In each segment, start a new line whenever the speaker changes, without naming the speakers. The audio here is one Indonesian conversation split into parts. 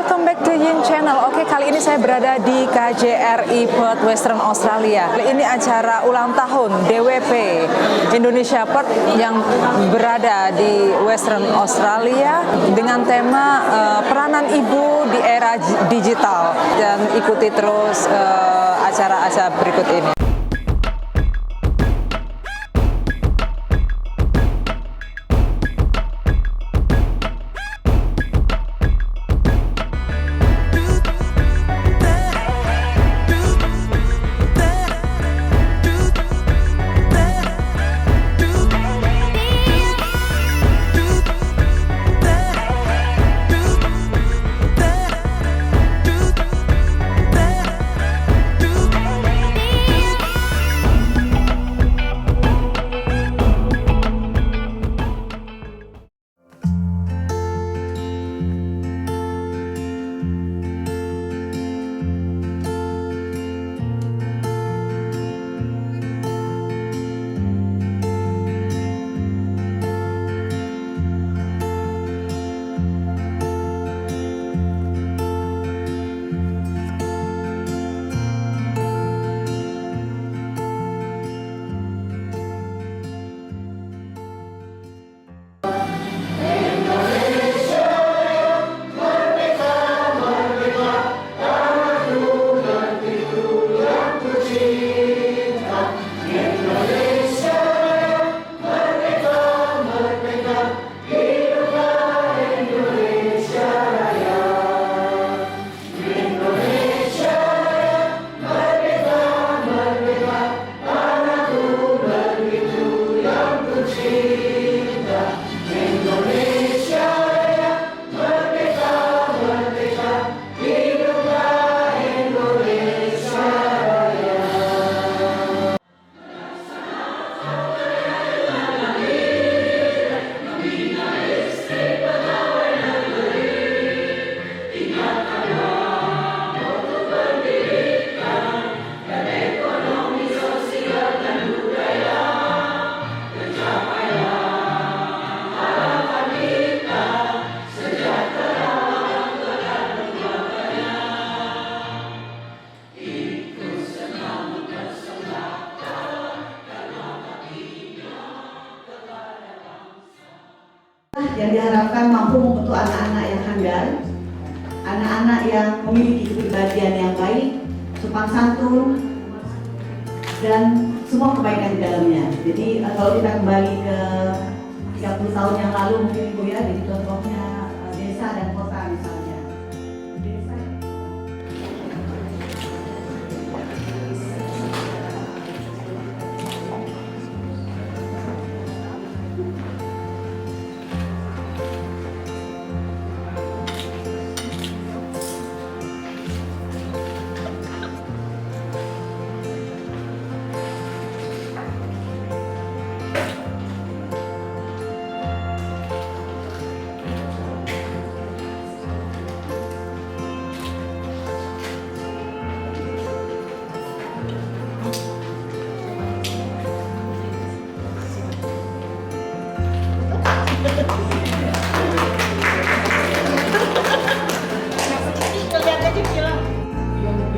welcome back to Yin Channel. Oke, kali ini saya berada di KJRI Perth, Western Australia. Ini acara ulang tahun DWP Indonesia Perth yang berada di Western Australia dengan tema peranan ibu di era digital. Dan ikuti terus acara-acara berikut ini.
Yang diharapkan mampu membentuk anak-anak yang handal, anak-anak yang memiliki kepribadian yang baik, sopan santun, dan semua kebaikan di dalamnya. Jadi kalau kita kembali ke 30 tahun yang lalu mungkin Ibu ya, jadi contohnya desa dan kota misalnya. Desa.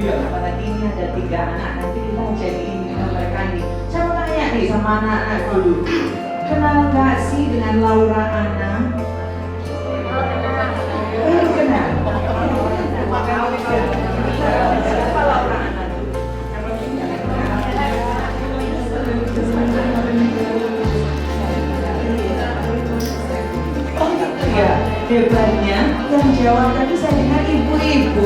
Apalagi ini ada 3 anak, nanti kita mau ceritain dengan mereka ini. Saya mau tanya nih sama anak-anak dulu, kenal nggak sih dengan Laura Anna? Kenal. Siapa Laura Anna? Oh gitu ya, hebatnya yang jawab tadi saya dengar ibu-ibu.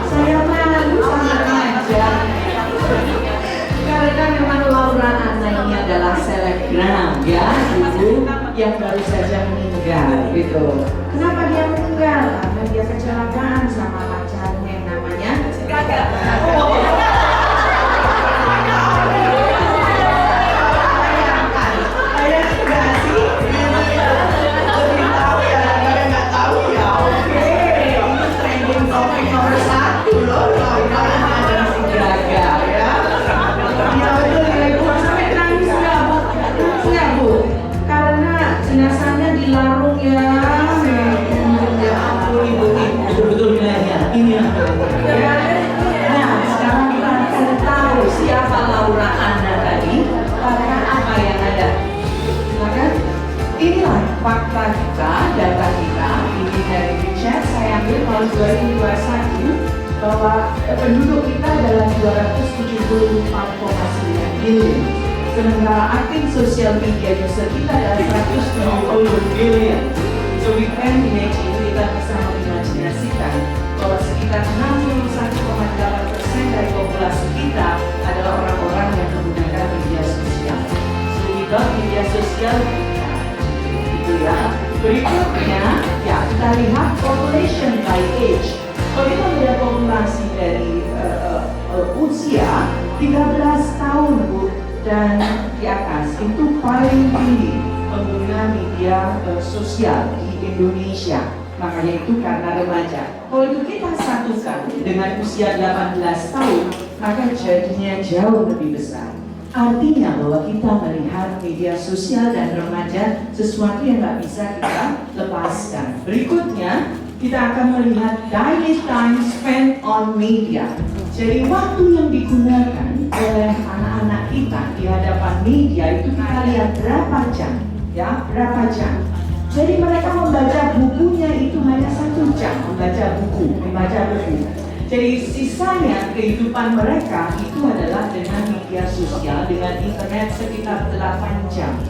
Saya malu sama remaja karena memang Laura Anna ini adalah selebgram ya, ibu yang baru saja meninggal gitu. Kenapa dia meninggal? Karena dia kecelakaan sama pacarnya yang namanya Gaga. Bayangkan Inilah ya. Nah, sekarang kita akan tahu siapa Laura Anna tadi, karena apa yang ada. Silakan. Inilah fakta kita, data kita. Ini dari chat saya ambil tahun 2021 bahwa penduduk kita adalah 274,9 billion. Sementara aktif sosial media user kita adalah 120 billion. So we can imagine, kita bisa mengimajinasikan bahwa sekitar 61,8% dari populasi kita adalah orang-orang yang menggunakan media sosial. So without media sosial, gitu ya. Berikutnya, ya kita lihat population by age. Kalau kita melihat populasi dari usia 13 tahun Bu, dan di atas itu paling tinggi pengguna media sosial di Indonesia. Makanya itu karena remaja. Kalau itu kita satukan dengan usia 18 tahun, maka jadinya jauh lebih besar. Artinya bahwa kita melihat media sosial dan remaja sesuatu yang nggak bisa kita lepaskan. Berikutnya, kita akan melihat daily time spent on media. Jadi waktu yang digunakan oleh anak-anak kita di hadapan media itu kita lihat berapa jam, ya, berapa jam. Jadi mereka membaca bukunya itu hanya 1 jam membaca buku. Jadi sisanya kehidupan mereka itu adalah dengan media sosial, dengan internet sekitar 8 jam.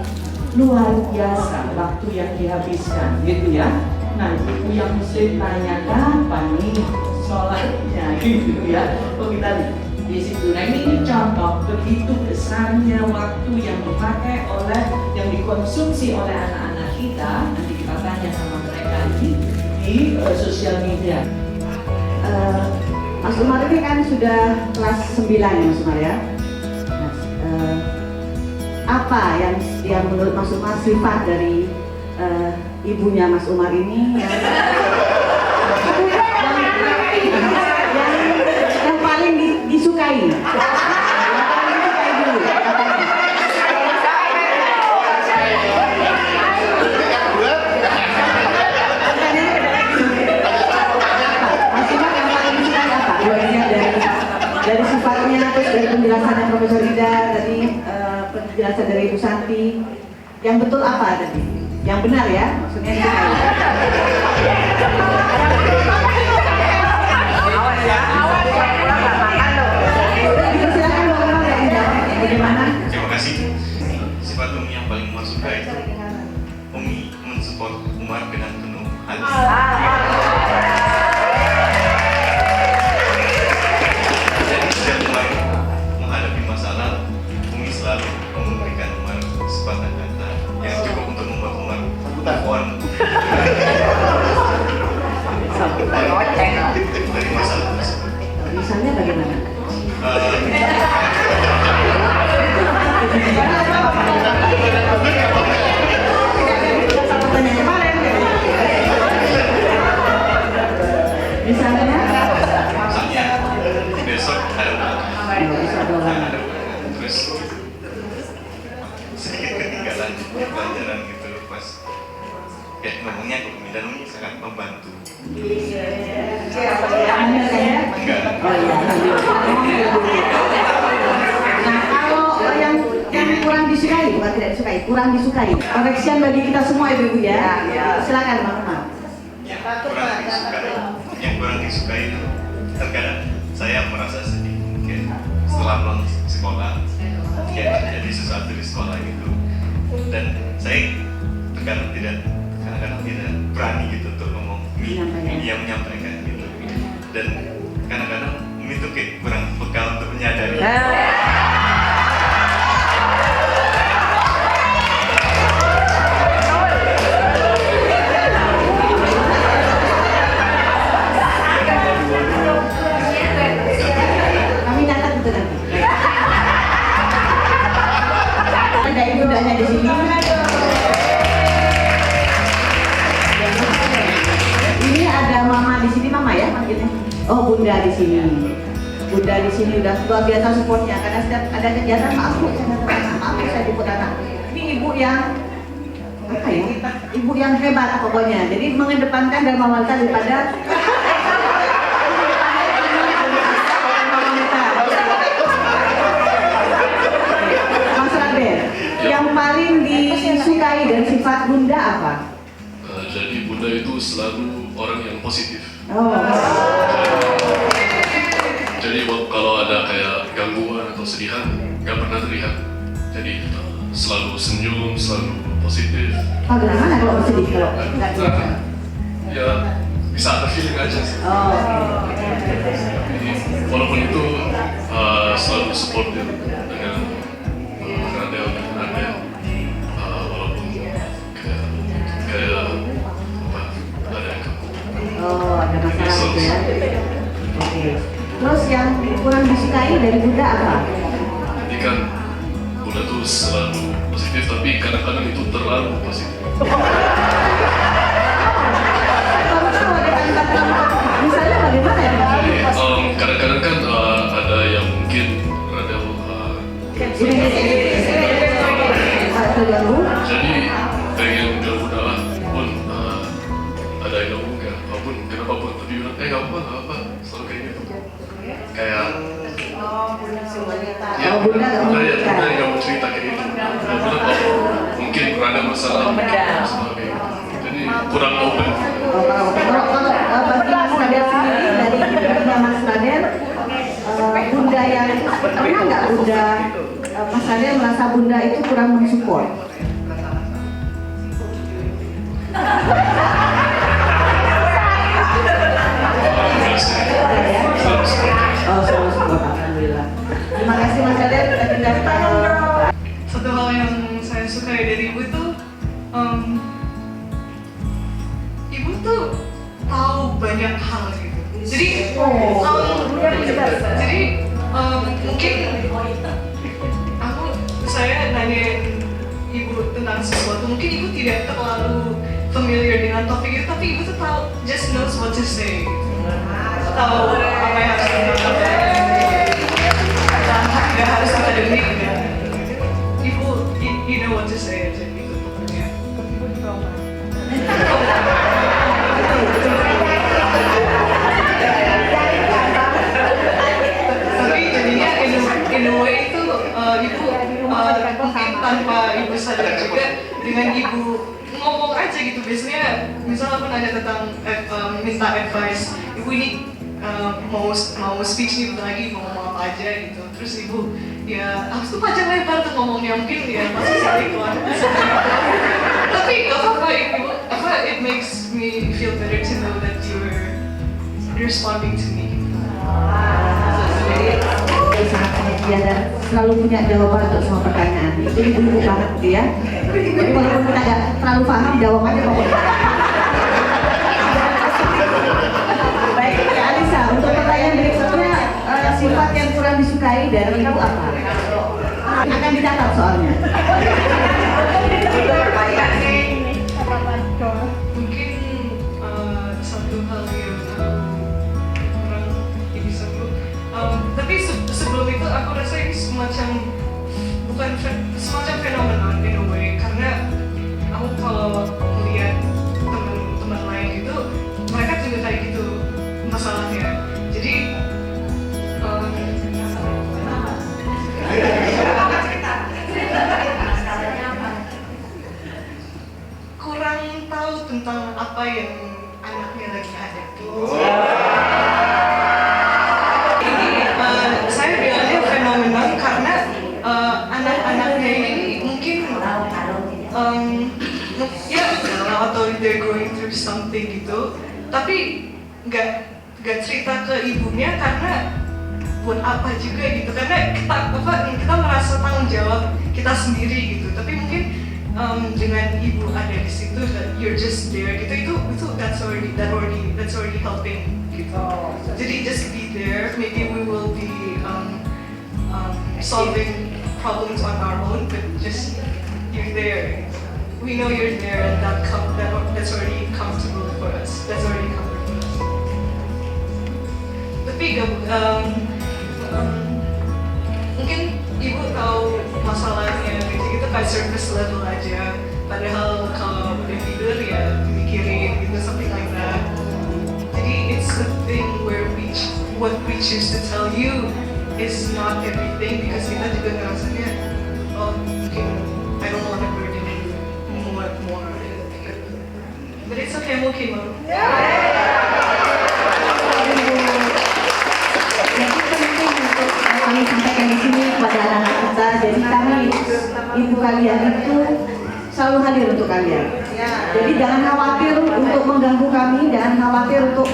Luar biasa waktu yang dihabiskan, gitu ya. Nah, ibu yang muslim tanya kapan nih sholatnya, gitu ya. Oh kita di situ. Nah ini contoh begitu besarnya waktu yang dipakai oleh, yang dikonsumsi oleh anak-anak kita. Nanti kita tanya sama mereka di sosial media.
Mas Umar ini kan sudah kelas 9 ya Mas Umar ya. Apa yang menurut Mas Umar sifat dari ibunya Mas Umar ini yang paling disukai? Dari sifatnya, terus dari penjelasannya Profesor Ida tadi, penjelasan dari Ibu Santi, yang betul apa tadi? Yang benar ya, maksudnya disukai. Dipersilakan Bapak yang menjawab bagaimana?
Terima kasih. Sifat Umi yang paling Umar suka itu Umi mensupport Umar dengan penuh hati. Jadi setiap Umar menghadapi masalah, Umi selalu memberikan Umar sepatah kata yang cukup untuk membuat Umar on dari masalah tersebut.
Misalnya bagaimana? Misalnya
besok ada ulangan. Terus sedikit ketinggalan pelajaran gitu pas kayak ngomongnya ke Umi dan Umi sangat membantu. Enggak.
Nah, kalau yang kurang disukai, bukan tidak disukai, kurang disukai. Koreksian bagi kita semua ibu-ibu ya. Silakan Bang Umar.
Yang kurang disukai itu terkadang saya merasa sedih mungkin setelah pulang sekolah kayak terjadi sesuatu di sekolah gitu, dan saya kadang-kadang tidak berani gitu untuk ngomong yang menyampaikan gitu, dan kadang-kadang itu kayak kurang peka untuk menyadari.
Kami catat itu nanti. Ada ibundanya di sini. Ini ada mama di sini, mama ya manggilnya. Oh, bunda di sini. Bunda di sini udah luar biasa supportnya. Karena setiap ada kegiatan, maaf bu, saya jemput anak. Ini ibu yang apa ya? Ibu yang hebat pokoknya. Jadi mengedepankan dan memanfaatkan daripada
selalu orang yang positif.
Oh.
Jadi kalau ada kayak gangguan atau sedihan, nggak pernah terlihat. Jadi selalu senyum, selalu positif.
Bagaimana kalau bersedih kalau nggak biasa?
Ya bisa ada feeling aja sih.
Oh.
Jadi, walaupun itu selalu supportive dengan Radel dan Adel, walaupun kayak apa, ada yang
Oh, ada masalah gitu ya. Oke. Terus yang kurang disukai dari Bunda apa?
Jadi kan Bunda tuh selalu positif, tapi kadang-kadang itu terlalu positif.
Kamu tahu ada kalimat misalnya bagaimana ya?
Jadi kadang-kadang kan ada yang mungkin Radel
Terganggu?
jadi pengen bilang Bunda lah, pun ada yang ngomong ya, apapun kenapa pun, tapi bilang nggak apa-apa, selalu kayak gitu. Kayak ya,
Bunda nggak mau
ya,
cerita.
Bunda nggak mau cerita kayak gitu. Bunda tahu mungkin ada masalah kayak gitu. Jadi kurang open.
Oh, kalau bagi Mas Radel sendiri dari hidupnya Mas Radel, Bunda yang pernah nggak Bunda Mas Radel merasa Bunda itu kurang mensupport?
Enggak sih. Selalu seperti
Oh, selalu support, alhamdulillah. Terima kasih Mas Radel sudah tinggalkan.
Satu hal yang saya suka dari ibu tuh, ibu tuh tahu banyak hal gitu. Jadi, mungkin saya nanya ibu tentang sesuatu, mungkin ibu tidak terlalu familiar dengan topik itu, tapi ibu tuh tahu, just knows what to say. Tahu apa yang harus dilakukan. Nggak harus akademik ya. Ibu, you know what to say aja gitu pokoknya. Tapi jadinya in a way itu ibu mungkin tanpa ibu sadar juga dengan ibu ngomong aja gitu, biasanya misalnya aku nanya tentang minta advice, ibu ini mau speech nih bentar lagi mau ngomong apa aja gitu, terus ibu ya habis itu panjang lebar tuh ngomongnya, mungkin ya pasti sekali keluar tapi gak apa-apa ibu, it makes me feel better to know that you're responding to me.
Jadi sangat pengertian dan selalu punya jawaban untuk semua pertanyaan. Itu ibu-ibu banget gitu ya. Jadi walaupun kita nggak terlalu paham, jawab aja pokoknya. Baik, Kak Alisa, untuk pertanyaan berikutnya, sifat yang kurang disukai dari ibu apa? Akan dicatat soalnya.
Mungkin satu hal yang kurang ini sebelum, tapi sebelum itu aku rasa ini semacam bukan semacam fenomenon in a way, karena aku kalau melihat teman-teman lain gitu, mereka juga kayak gitu masalahnya. Jadi kurang tahu tentang apa yang anaknya lagi hadapi. Saya bilangnya fenomenal karena anak-anaknya ini mungkin ya atau they're going through something gitu, tapi nggak cerita ke ibunya karena buat apa juga gitu, karena kita merasa tanggung jawab kita sendiri gitu, tapi mungkin dengan ibu ada di situ, you're just there gitu, itu that's already helping gitu. Jadi just be there, maybe we will be solving problems on our own, but just you're there. We know you're there, and that's already comfortable for us. That's already comfortable for us. Tapi mungkin ibu tahu masalahnya gitu kayak surface level aja, padahal kalau udah tidur ya mikirin gitu, something like that. Jadi it's the thing where what we choose to tell you is not everything, because kita juga ngerasanya mungkin I don't want to burden you more, but it's okay mungkin mau.
Jadi penting untuk kami sampaikan di sini kepada anak-anak kita. Jadi kami, ibu kalian itu selalu hadir untuk kalian. Jadi jangan khawatir untuk mengganggu kami, jangan khawatir untuk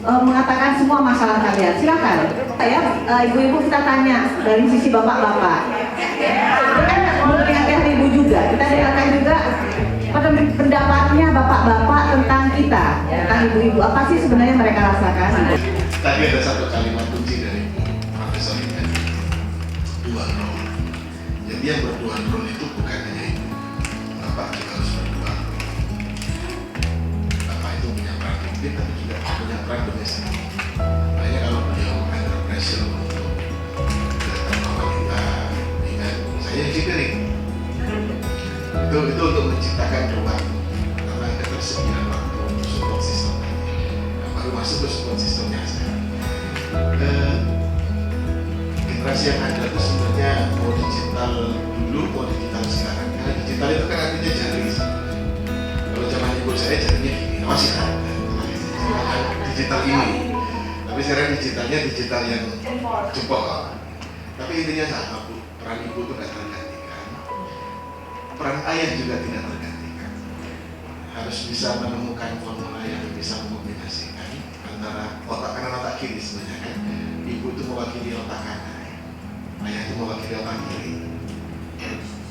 mengatakan semua masalah kalian. Silakan. Ya, ibu-ibu kita tanya dari sisi bapak-bapak. Kan mendengarkan dari ibu juga. Kita dengarkan juga pendapatnya bapak-bapak tentang kita, tentang ibu-ibu. Apa sih sebenarnya mereka rasakan?
Tadi ada satu kalimat kunci dari Profesor ini, dual role. Jadi yang berdual role itu bukan hanya ibu. Bapak juga harus berdual role. Bapak itu punya peran penting, tapi juga punya peran domestik. Makanya kalau beliau ada pressure untuk datang wanita dengan saya engineering, itu untuk menciptakan ruang karena ada ketersediaan waktu support system. Nah, baru masuk ke support systemnya sekarang. Generasi yang ada itu sebenarnya mau digital dulu, mau digital sekarang. Karena digital itu kan artinya jari. Kalau zaman ibu saya jarinya gini, masih ada digital ini. Tapi sekarang digitalnya digital yang jempol. Tapi intinya sama Bu, peran ibu itu tidak tergantikan. Peran ayah juga tidak tergantikan. Harus bisa menemukan formula yang bisa mengombinasikan antara otak kanan otak kiri sebenarnya kan. Ibu itu mewakili otak kanan, ayah itu mewakili otak kiri.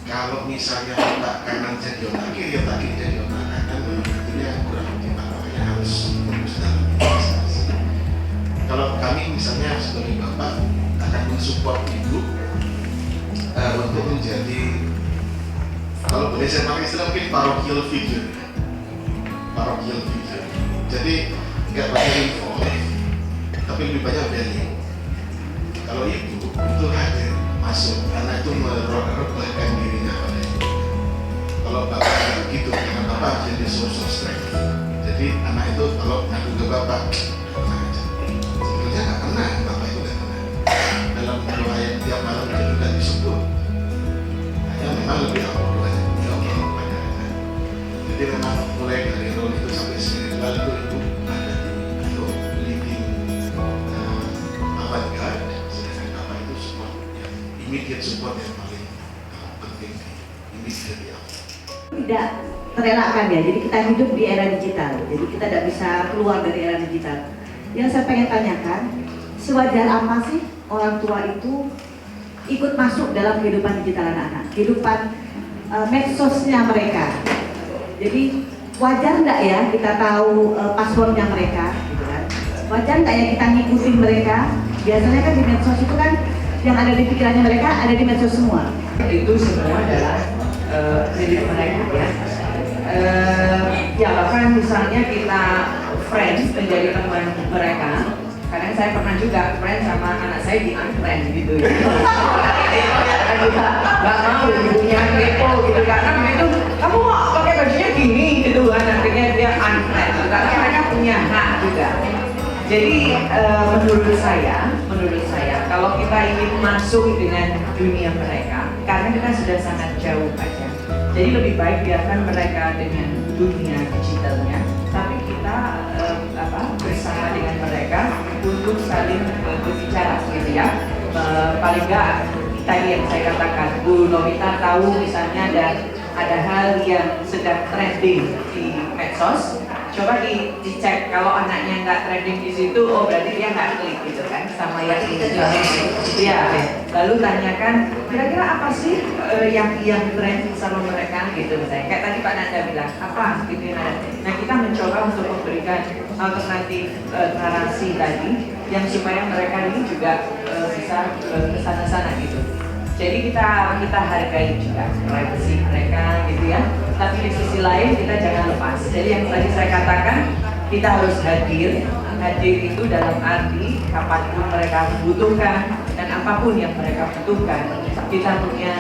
Kalau misalnya otak kanan jadi otak kiri jadi otak kanan, tentunya kurang optimal. Makanya harus fokus dalam investasi. Kalau kami misalnya sebagai bapak akan mensupport ibu untuk menjadi, kalau boleh saya pakai istilah mungkin parochial figure. Jadi nggak banyak info, tapi lebih banyak value. Kalau ibu itu hadir, masuk, karena itu merebahkan dirinya pada ibu. Kalau bapak gitu, karena bapak jadi source of strength. Jadi anak itu kalau ngadu ke bapak, tenang aja. Sebetulnya nggak kena, bapak itu nggak kena. Dalam doa yang tiap malam dia juga disebut. Hanya memang lebih awal doanya, ya Allah pada anak. Jadi memang mulai dari role itu sampai spiritual itu ibu ada di untuk leading avant-garde, sedangkan bapak itu support yang immediate support yang paling penting di immediate dia.
Tidak terelakkan ya, jadi kita hidup di era digital, jadi kita tidak bisa keluar dari era digital. Yang saya pengen tanyakan, sewajar apa sih orang tua itu ikut masuk dalam kehidupan digital anak-anak, kehidupan medsosnya mereka. Jadi wajar nggak ya kita tahu passwordnya mereka, gitu kan? Wajar nggak ya kita ngikutin mereka? Biasanya kan di medsos itu kan yang ada di pikirannya mereka ada di medsos semua.
Itu semua adalah milik mereka ya. Ya bahkan misalnya kita friends menjadi teman mereka. Kadang saya pernah juga friends sama anak saya di unfriend gitu. Karena juga nggak mau ibunya kepo gitu karena begitu kamu kok pakai bajunya gini gitu kan akhirnya dia unfriend. Karena mereka punya hak juga. Jadi menurut saya kalau kita ingin masuk dengan dunia mereka, karena kita sudah sangat jauh aja. Jadi lebih baik biarkan mereka dengan dunia digitalnya, tapi kita bersama dengan mereka untuk saling berbicara gitu ya. Paling nggak tadi yang saya katakan, Bu Novita tahu misalnya ada hal yang sedang trending di medsos. Coba dicek kalau anaknya nggak trending di situ, oh berarti dia nggak klik gitu kan sama yang ini. Iya. Lalu tanyakan kira-kira apa sih yang trend sama mereka gitu misalnya. Kayak tadi Pak Nanda bilang apa gitu yang ada. Nah kita mencoba untuk memberikan alternatif narasi tadi yang supaya mereka ini juga bisa ke sana-sana gitu. Jadi kita hargai juga privacy mereka gitu ya. Tapi di sisi lain kita jangan lepas. Jadi yang tadi saya katakan kita harus hadir. Hadir itu dalam arti kapanpun mereka membutuhkan dan apapun yang mereka butuhkan kita punya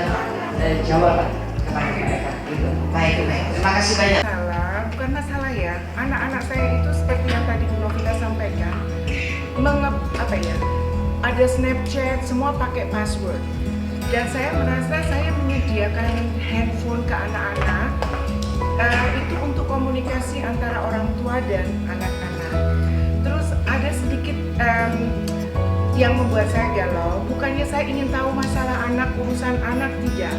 jawaban kepada mereka. Gitu. Baik. Terima kasih banyak.
Bukan masalah ya. Anak-anak saya itu seperti yang tadi Bu Novita sampaikan, ada Snapchat, semua pakai password. Dan saya merasa saya menyediakan handphone ke anak-anak itu untuk komunikasi antara orang tua dan anak-anak. Terus ada sedikit yang membuat saya galau. Bukannya saya ingin tahu masalah anak, urusan anak, tidak.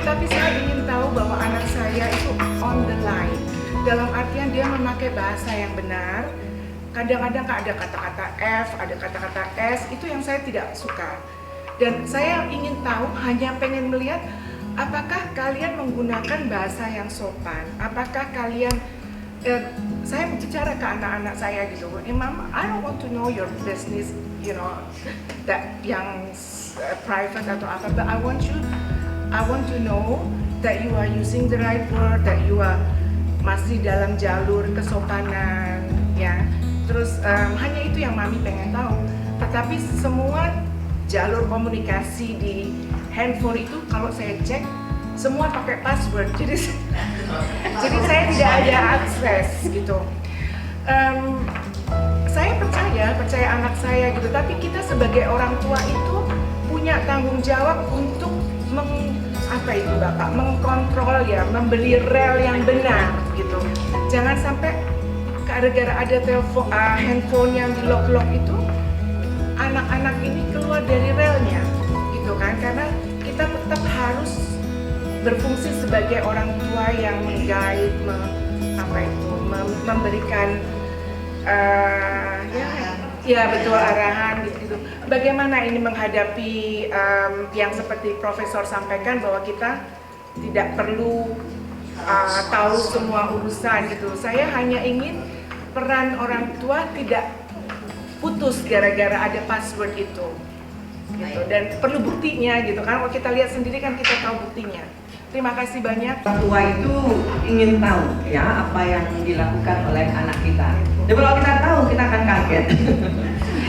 Tetapi saya ingin tahu bahwa anak saya itu on the line. Dalam artian dia memakai bahasa yang benar. Kadang-kadang ada kata-kata F, ada kata-kata S, itu yang saya tidak suka. Dan saya ingin tahu, hanya pengen melihat apakah kalian menggunakan bahasa yang sopan? Apakah kalian, saya bicara ke anak-anak saya gitu, Mama, I don't want to know your business, you know, that yang private atau apa, but I want to know that you are using the right word, that you are masih dalam jalur kesopanan, ya. Terus hanya itu yang Mami pengen tahu. Tetapi semua jalur komunikasi di handphone itu kalau saya cek semua pakai password, jadi saya tidak ada akses gitu. Saya percaya anak saya gitu, tapi kita sebagai orang tua itu punya tanggung jawab untuk mengkontrol ya, memberi rel yang benar gitu. Jangan sampai gara-gara ada telepon, handphone yang di lock itu, anak-anak ini keluar dari relnya gitu kan, karena kita tetap harus berfungsi sebagai orang tua yang menggait, memberikan betul arahan gitu. Bagaimana ini menghadapi yang seperti Profesor sampaikan bahwa kita tidak perlu tahu semua urusan gitu. Saya hanya ingin peran orang tua tidak putus gara-gara ada password itu gitu. Dan perlu buktinya gitu kan. Kalau kita lihat sendiri kan kita tahu buktinya. Terima kasih banyak.
Orang tua itu ingin tahu ya apa yang dilakukan oleh anak kita. Dan kalau kita tahu kita akan kaget,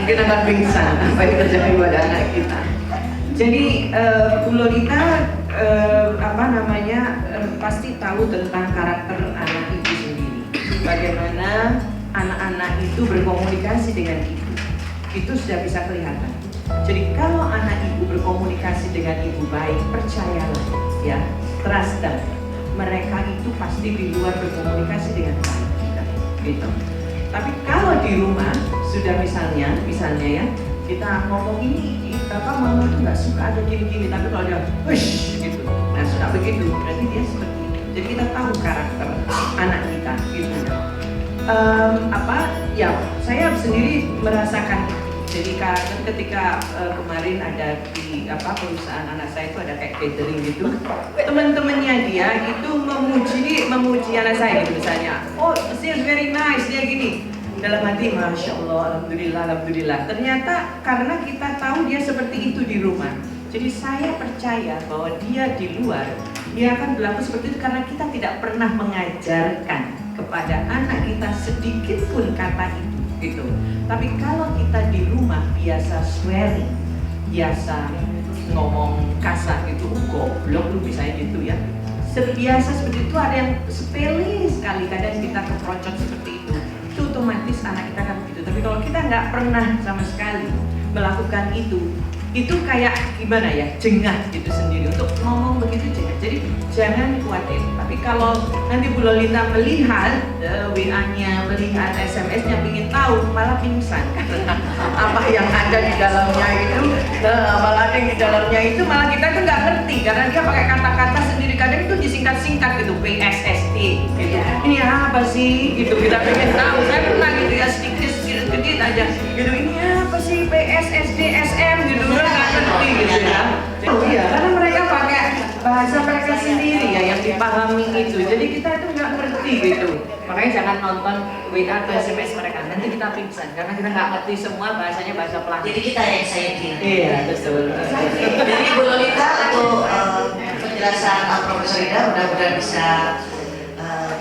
kita akan pingsan apa yang terjadi pada anak kita. Jadi Bu Lolita pasti tahu tentang karakter anak ibu sendiri. Bagaimana anak-anak itu berkomunikasi dengan ibu, itu sudah bisa kelihatan. Jadi kalau anak ibu berkomunikasi dengan ibu baik, percayalah ya, trust them. Mereka itu pasti di luar berkomunikasi dengan baik gitu. Tapi kalau di rumah sudah misalnya ya, kita ngomong ini, bapak mama tuh nggak suka ada gini-gini, tapi kalau dia hush gitu, nah sudah begitu, berarti dia seperti itu. Jadi kita tahu karakter anak kita gitu. Saya sendiri merasakan itu. Jadi ketika kemarin ada di perusahaan anak saya itu ada kayak catering gitu, teman-temannya dia itu memuji anak saya gitu misalnya, oh she's very nice, dia gini. Dalam hati, Masya Allah, Alhamdulillah. Ternyata karena kita tahu dia seperti itu di rumah, jadi saya percaya bahwa dia di luar, dia akan berlaku seperti itu karena kita tidak pernah mengajarkan kepada anak kita sedikit pun kata itu gitu. Tapi kalau kita di rumah biasa swearing, biasa ngomong kasar gitu, goblok lu bisa gitu ya. Biasa seperti itu, ada yang sepele sekali, kadang kita keprocot seperti itu otomatis anak kita kan begitu. Tapi kalau kita nggak pernah sama sekali melakukan itu kayak gimana ya, jengah gitu sendiri untuk ngomong begitu jengah. Jadi jangan khawatir. Tapi kalau nanti Bu Lolita melihat WA-nya, melihat SMS-nya, ingin tahu, malah pingsan karena apa yang ada di dalamnya itu, malah yang di dalamnya itu malah kita tuh nggak ngerti karena dia pakai kata-kata sendiri, kadang itu disingkat-singkat gitu, PSST gitu. Ini apa sih? Gitu kita pengen tahu. Saya pernah gitu ya, sedikit aja gitu, ini apa sih PSSD SM gitu, nggak ngerti gitu ya. Oh iya, karena mereka pakai bahasa mereka sendiri ya yang dipahami itu, jadi kita itu nggak ngerti gitu. Makanya jangan nonton WA atau SMS mereka, nanti kita pingsan karena kita nggak ngerti semua bahasanya, bahasa pelan.
Jadi kita yang saya kira.
Iya betul.
Jadi Bu Lolita untuk penjelasan Profesor Ida mudah-mudahan bisa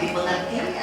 dimengerti.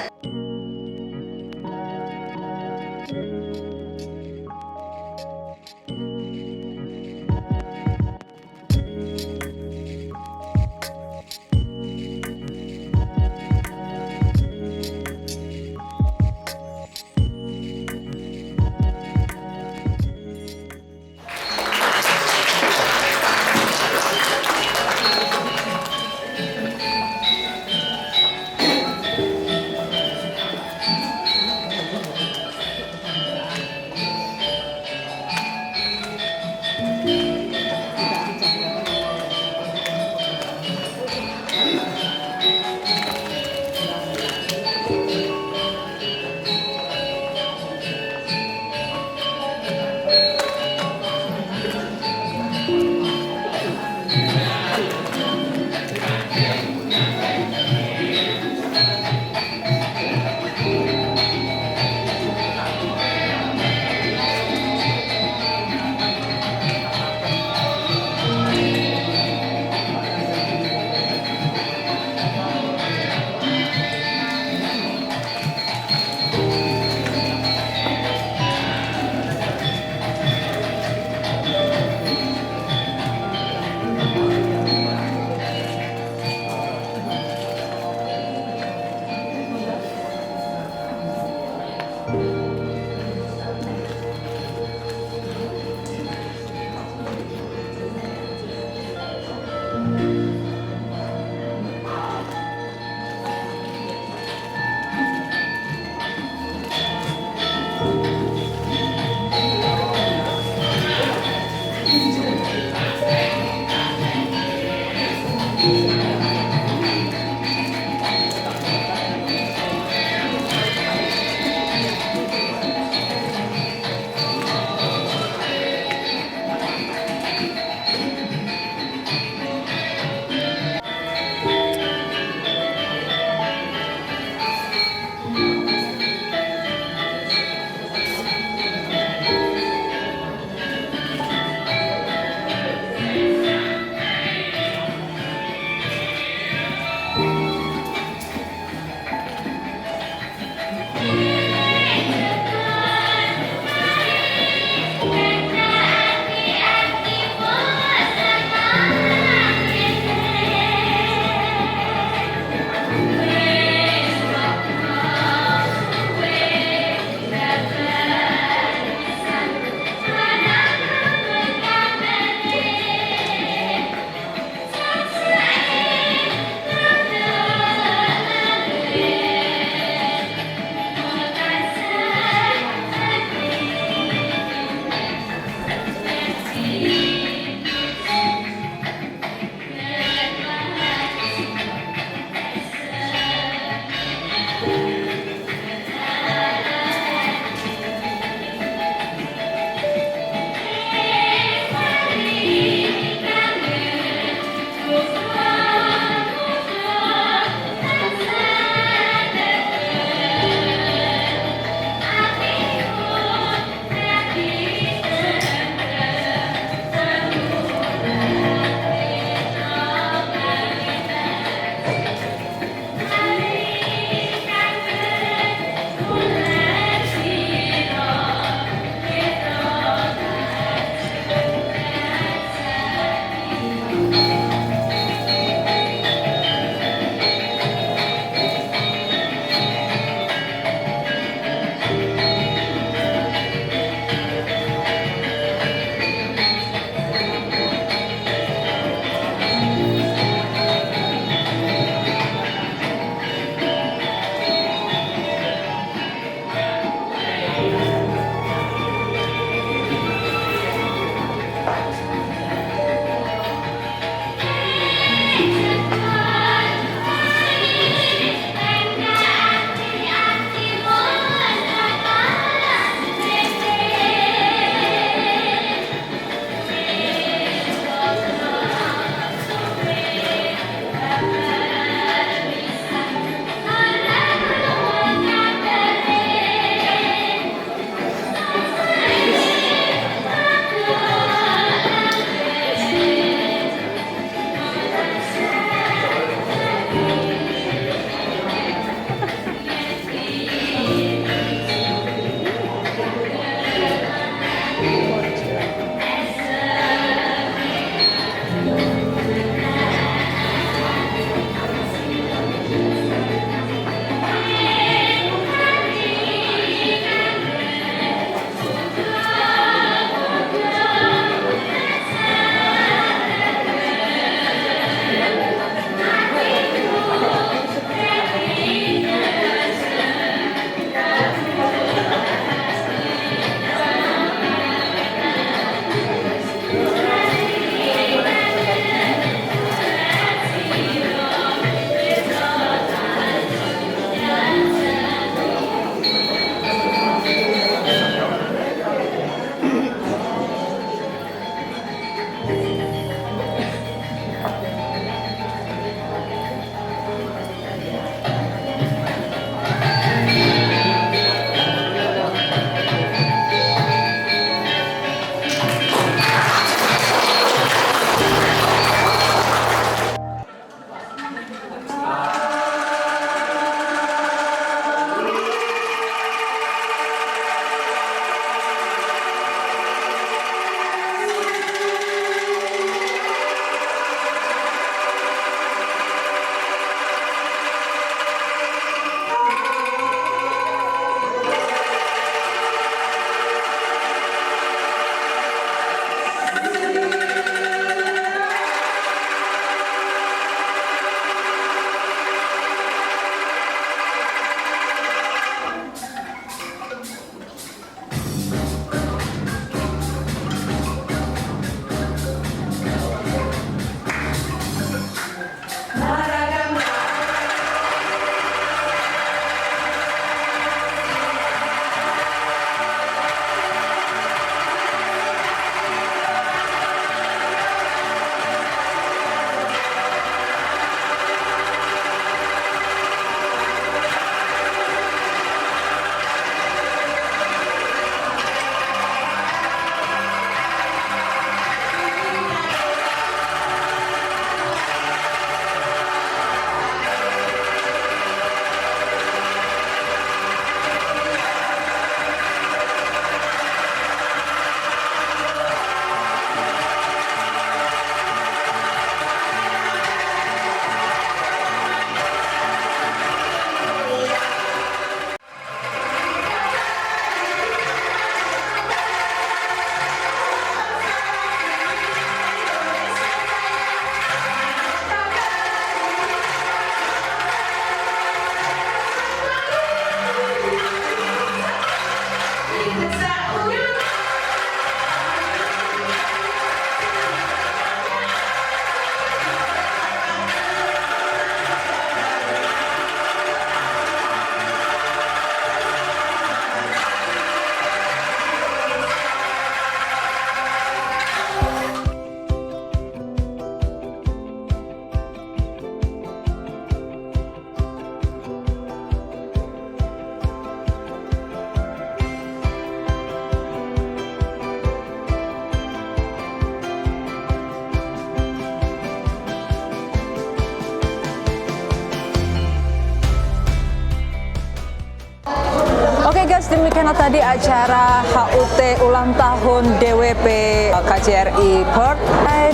Demikianlah tadi acara HUT ulang tahun DWP KJRI Perth.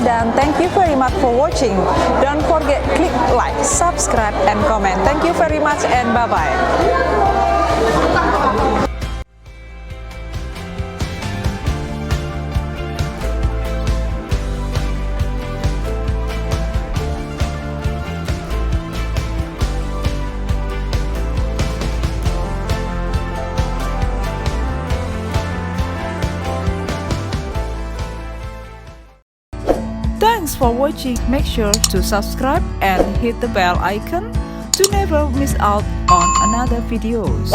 Dan thank you very much for watching. Don't forget click like, subscribe, and comment. Thank you very much and bye-bye. Thanks for watching. Make sure to subscribe and hit the bell icon to never miss out on another videos.